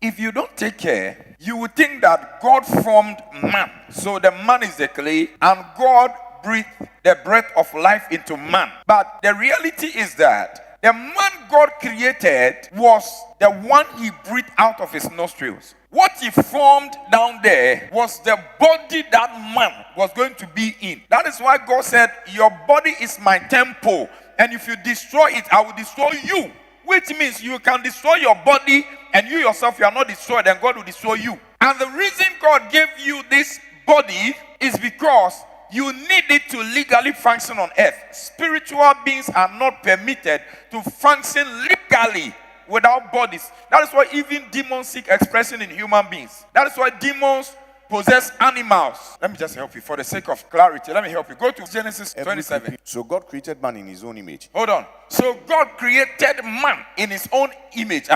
if you don't take care, you would think that God formed man. So the man is the clay, and God breathed the breath of life into man. But the reality is that the man God created was the one he breathed out of his nostrils. What he formed down there was the body that man was going to be in. That is why God said, your body is my temple, and if you destroy it, I will destroy you. Which means you can destroy your body, and you yourself, you are not destroyed, and God will destroy you. And the reason God gave you this body is because you need it to legally function on earth. Spiritual beings are not permitted to function legally without bodies. That is why even demons seek expression in human beings. That is why demons possess animals. Let me just help you for the sake of clarity. Let me help you. Go to Genesis 27. So God created man in his own image. Hold on. So God created man in his own image.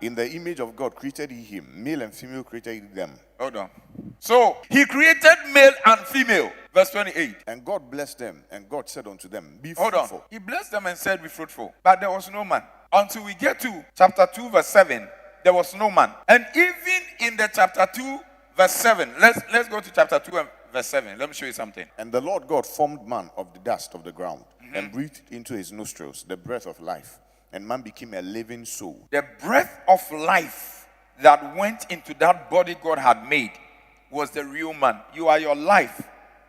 In the image of God created he him. Male and female created he them. Hold on. So he created male and female. Verse 28. And God blessed them, and God said unto them, be Hold fruitful. on. He blessed them and said, be fruitful. But there was no man. Until we get to chapter 2, verse 7, there was no man. And even in the chapter 2, verse 7, let's go to chapter 2 and verse 7. Let me show you something. And the Lord God formed man of the dust of the ground, and breathed into his nostrils the breath of life, and man became a living soul. The breath of life that went into that body God had made was the real man. You are your life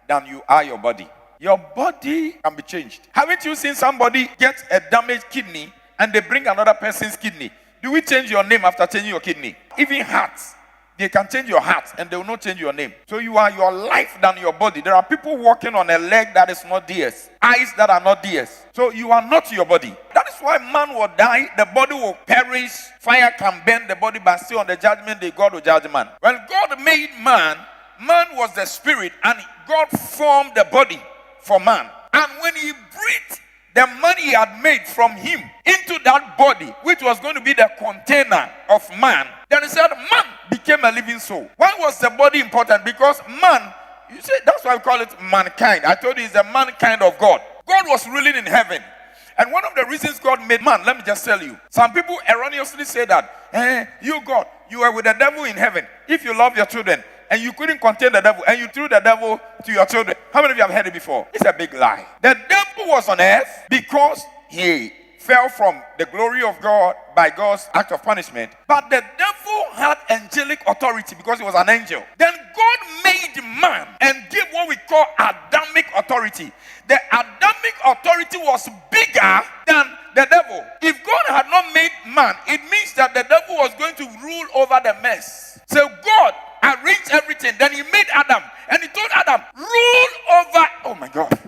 than you are your body. Your body can be changed. Haven't you seen somebody get a damaged kidney and they bring another person's kidney? Do we change your name after changing your kidney? Even hearts. They can change your heart and they will not change your name. So you are your life than your body. There are people walking on a leg that is not theirs, eyes that are not theirs. So you are not your body. That is why man will die, the body will perish, fire can burn the body, but still on the judgment day, God will judge man. When God made man, man was the spirit, and God formed the body for man. And when he breathed the man he had made from him into that body, which was going to be the container of man, then he said man became a living soul. Why was the body important? Because man, you see, that's why we call it mankind. I told you it's the mankind of God. God was ruling in heaven. And one of the reasons God made man, let me just tell you, some people erroneously say that, you God, you were with the devil in heaven. If you love your children, and you couldn't contain the devil, and you threw the devil to your children. How many of you have heard it before? It's a big lie. The devil was on earth because he fell from the glory of God by God's act of punishment. But the devil had angelic authority because he was an angel. Then God made man and gave what we call Adamic authority. The Adamic authority was bigger than the devil. If God had not made man, it means that the devil was going to rule over the mess. So God arranged everything. Then he made Adam, and he told Adam, rule over. Oh my God.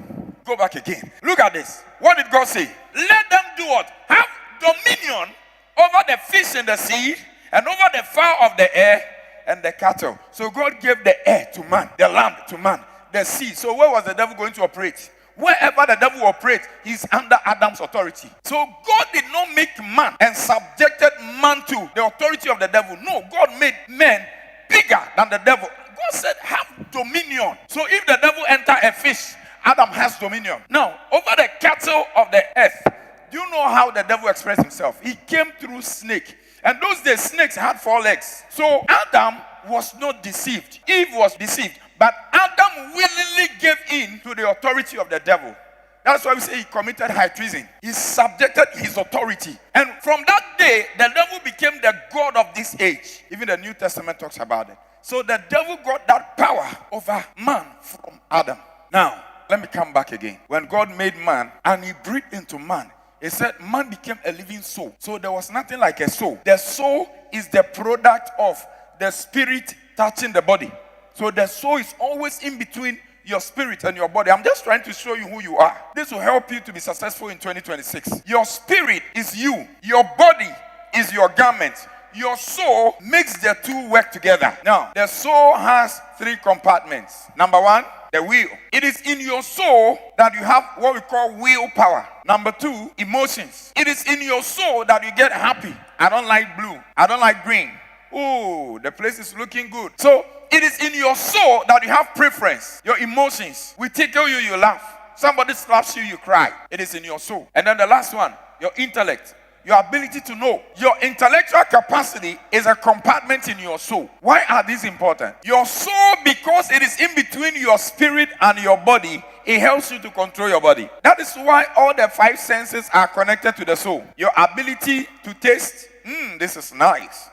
Go back again. Look at this. What did God say? Let them do what? Have dominion over the fish in the sea, and over the fowl of the air, and the cattle. So God gave the air to man, the land to man, the sea. So where was the devil going to operate? Wherever the devil operates, he's under Adam's authority. So God did not make man and subjected man to the authority of the devil. No, God made men bigger than the devil. God said, have dominion. So if the devil enter a fish, Adam has dominion. Now, over the cattle of the earth, do you know how the devil expressed himself? He came through snake. And those days, snakes had 4 legs. So Adam was not deceived. Eve was deceived. But Adam willingly gave in to the authority of the devil. That's why we say he committed high treason. He subjected his authority. And from that day, the devil became the god of this age. Even the New Testament talks about it. So the devil got that power over man from Adam. Now, let me come back again. When God made man and he breathed into man, he said man became a living soul. So there was nothing like a soul. The soul is the product of the spirit touching the body. So the soul is always in between your spirit and your body. I'm just trying to show you who you are. This will help you to be successful in 2026. Your spirit is you. Your body is your garment. Your soul makes the two work together. Now, the soul has 3 compartments. Number 1, the will. It is in your soul that you have what we call willpower. Number 2, emotions. It is in your soul that you get happy. I don't like blue. I don't like green. Oh, the place is looking good. So, it is in your soul that you have preference. Your emotions. We tickle you, you laugh. Somebody slaps you, you cry. It is in your soul. And then the last one, your intellect. your ability to know. Your intellectual capacity is a compartment in your soul. Why are these important? Your soul, because it is in between your spirit and your body, it helps you to control your body. That is why all the 5 senses are connected to the soul. Your ability to taste, this is nice.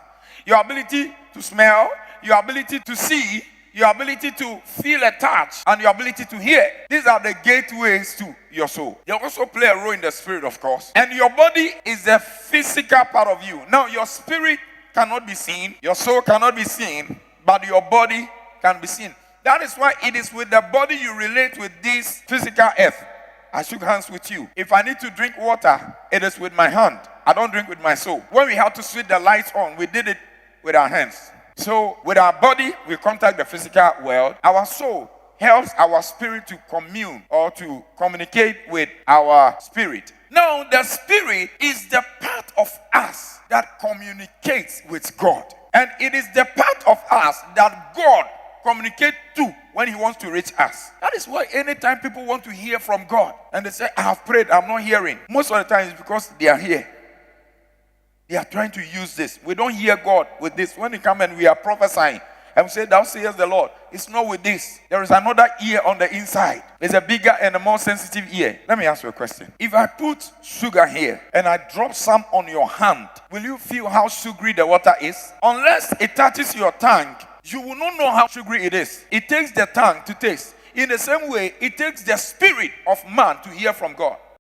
Your ability to smell, your ability to see, your ability to feel a touch, and your ability to hear. These are the gateways to your soul. They also play a role in the spirit, of course. And your body is the physical part of you. Now, your spirit cannot be seen, your soul cannot be seen, but your body can be seen. That is why it is with the body you relate with this physical earth. I shook hands with you. If I need to drink water, it is with my hand. I don't drink with my soul. When we had to switch the lights on, we did it with our hands. So with our body, we contact the physical world. Our soul helps our spirit to commune or to communicate with our spirit. Now, the spirit is the part of us that communicates with God. And it is the part of us that God communicates to when he wants to reach us. That is why anytime people want to hear from God and they say, I have prayed, I'm not hearing. Most of the time it's because they are here. They are trying to use this. We don't hear God with this. When we come and we are prophesying and we say, thou sayest the Lord, it's not with this. There is another ear on the inside. There's a bigger and a more sensitive ear. Let me ask you a question. If I put sugar here and I drop some on your hand, will you feel how sugary the water is? Unless it touches your tongue, you will not know how sugary it is. It takes the tongue to taste. In the same way, it takes the spirit of man to hear from God.